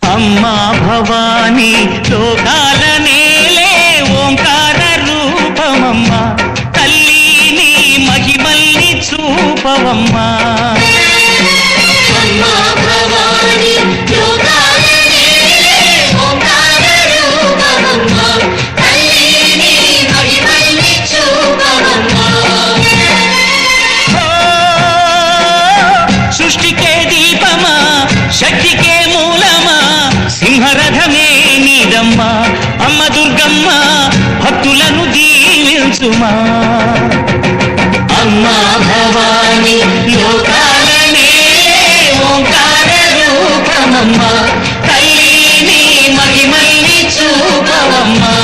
అమ్మా భవానీ లోకాల నేలే ఓంకార రూపమమ్మా, తల్లి నీ మహిమల్ని చూపవమ్మా. సృష్టికే దీపమా, శక్తికే మూలమా, సింహరథమే నీదమ్మా. అమ్మ దుర్గమ్మ భక్తులను దీవించుమా. అమ్మా భవానీ లోకాల నేలే ఓంకార రూపమమ్మా, తల్లి నీ మహిమల్ని చూపవమ్మా.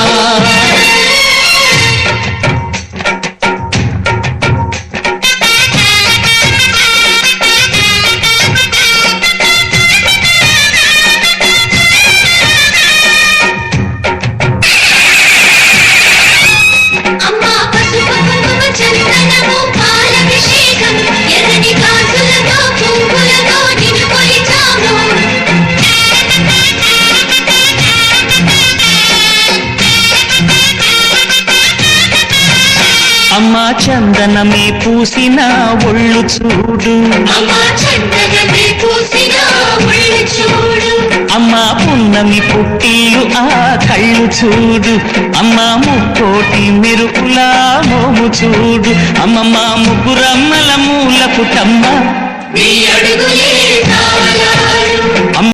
అమ్మా చందనమే పూసిన ఒళ్ళు చూడు, అమ్మా పున్నమి పుట్టిల్లు ఆ కళ్ళు చూడు, అమ్మా ముక్కోటి మెరుపుల మోము చూడు. అమ్మమ్మ ముగ్గురమ్మల మూల పుటమ్మ.